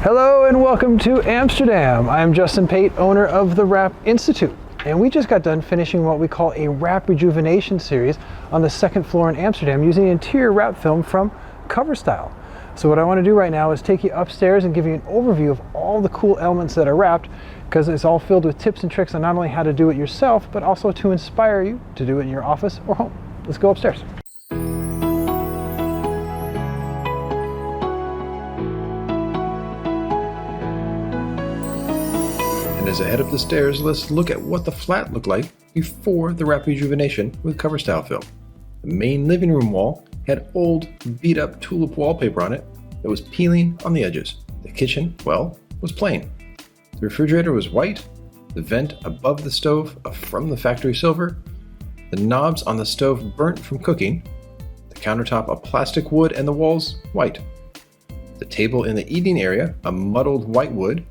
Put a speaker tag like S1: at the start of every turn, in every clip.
S1: Hello and welcome to Amsterdam. I'm Justin Pate, owner of the Wrap Institute. And we just got done finishing what we call a wrap rejuvenation series on the second floor in Amsterdam using interior wrap film from Styl. So what I want to do right now is take you upstairs and give you an overview of all the cool elements that are wrapped, because it's all filled with tips and tricks on not only how to do it yourself, but also to inspire you to do it in your office or home. Let's go upstairs.
S2: As I head up the stairs, let's look at what the flat looked like before the wrap rejuvenation with Styl film. The main living room wall had old, beat-up tulip wallpaper on it that was peeling on the edges. The kitchen, well, was plain. The refrigerator was white, the vent above the stove from the factory silver, the knobs on the stove burnt from cooking, the countertop a plastic wood, and the walls white. The table in the eating area a muddled white wood.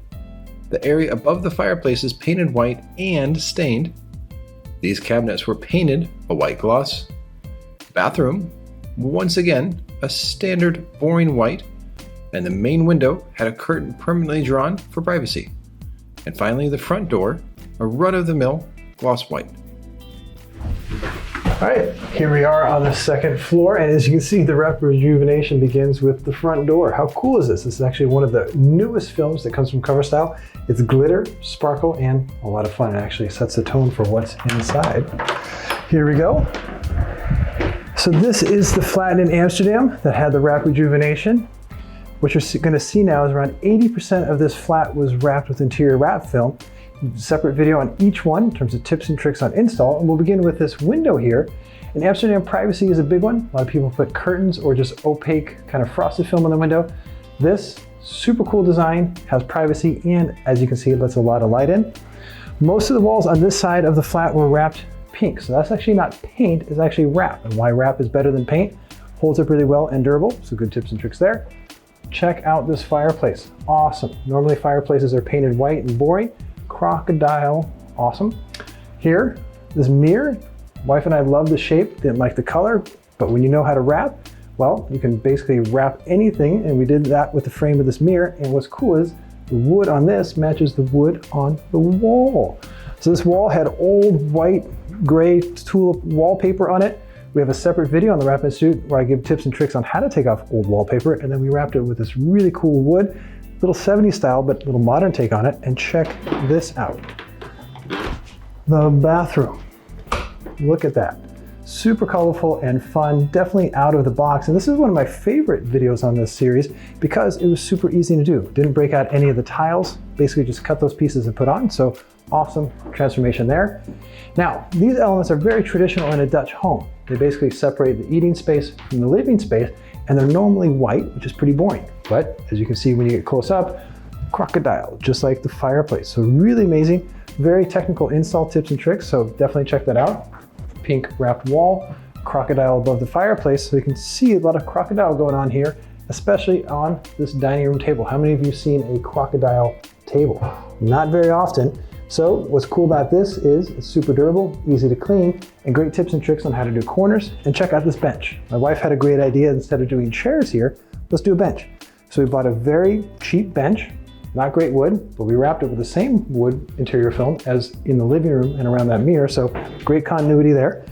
S2: The area above the fireplace is painted white and stained. These cabinets were painted a white gloss. Bathroom, once again, a standard boring white, and the main window had a curtain permanently drawn for privacy. And finally, the front door, a run-of-the-mill gloss white.
S1: All right, here we are on the second floor, and as you can see, the wrap rejuvenation begins with the front door. How cool is this? This is actually one of the newest films that comes from Styl. It's glitter, sparkle, and a lot of fun. It actually sets the tone for what's inside. Here we go. So this is the flat in Amsterdam that had the wrap rejuvenation. What you're going to see now is around 80% of this flat was wrapped with interior wrap film. Separate video on each one in terms of tips and tricks on install, and we'll begin with this window here. In Amsterdam, privacy is a big one. A lot of people put curtains or just opaque kind of frosted film on the window. This super cool design has privacy, and as you can see, it lets a lot of light in. Most of the walls on this side of the flat were wrapped pink, so that's actually not paint, it's actually wrap. And why wrap is better than paint? Holds up really well and durable, so good tips and tricks there. Check out this fireplace, awesome. Normally fireplaces are painted white and boring. Crocodile, awesome. Here, this mirror, wife and I love the shape, didn't like the color, but when you know how to wrap, well, you can basically wrap anything, and we did that with the frame of this mirror, and what's cool is the wood on this matches the wood on the wall. So this wall had old white, gray tulip wallpaper on it. We have a separate video on the Wrap Institute where I give tips and tricks on how to take off old wallpaper, and then we wrapped it with this really cool wood. Little 70s style, but a little modern take on it. And check this out. The bathroom. Look at that. Super colorful and fun, definitely out of the box. And this is one of my favorite videos on this series because it was super easy to do. Didn't break out any of the tiles, basically just cut those pieces and put on. So awesome transformation there. Now, these elements are very traditional in a Dutch home. They basically separate the eating space from the living space, and they're normally white, which is pretty boring. But as you can see when you get close up, crocodile, just like the fireplace. So really amazing, very technical install tips and tricks, so definitely check that out. Pink wrapped wall, crocodile above the fireplace, so you can see a lot of crocodile going on here, especially on this dining room table. How many of you have seen a crocodile table? Not very often. So what's cool about this is it's super durable, easy to clean, and great tips and tricks on how to do corners. And check out this bench. My wife had a great idea. Instead of doing chairs here, let's do a bench. So we bought a very cheap bench, not great wood, but we wrapped it with the same wood interior film as in the living room and around that mirror. So great continuity there.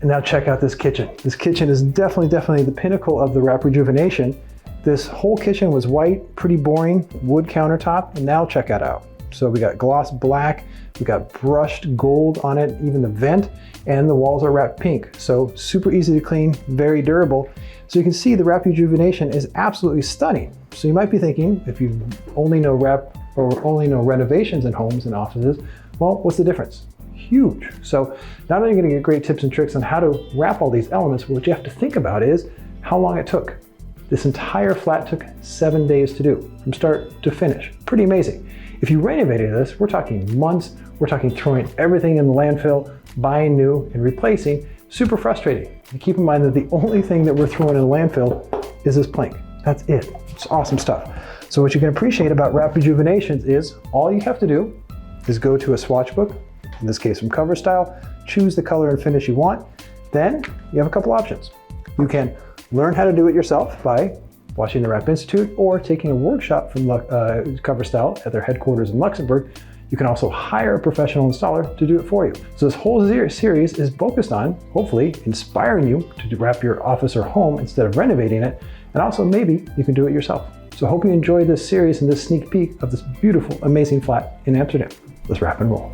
S1: And now check out this kitchen. This kitchen is definitely the pinnacle of the wrap rejuvenation. This whole kitchen was white, pretty boring, wood countertop, and now check that out. So we got gloss black, we got brushed gold on it, even the vent, and the walls are wrapped pink. So super easy to clean, very durable. So you can see the wrap rejuvenation is absolutely stunning. So you might be thinking, if you only know wrap or only know renovations in homes and offices, well, what's the difference? Huge. So not only are you gonna get great tips and tricks on how to wrap all these elements, but what you have to think about is how long it took. This entire flat took 7 days to do, from start to finish. Pretty amazing. If you renovated this, we're talking months, we're talking throwing everything in the landfill, buying new and replacing. Super frustrating. And keep in mind that the only thing that we're throwing in the landfill is this plank. That's it. It's awesome stuff. So what you can appreciate about wrap rejuvenations is all you have to do is go to a swatch book, in this case from Styl, choose the color and finish you want. Then you have a couple options. You can learn how to do it yourself by watching the Wrap Institute, or taking a workshop from Cover Styl at their headquarters in Luxembourg, you can also hire a professional installer to do it for you. So this whole series is focused on, hopefully, inspiring you to wrap your office or home instead of renovating it, and also maybe you can do it yourself. So I hope you enjoyed this series and this sneak peek of this beautiful, amazing flat in Amsterdam. Let's wrap and roll.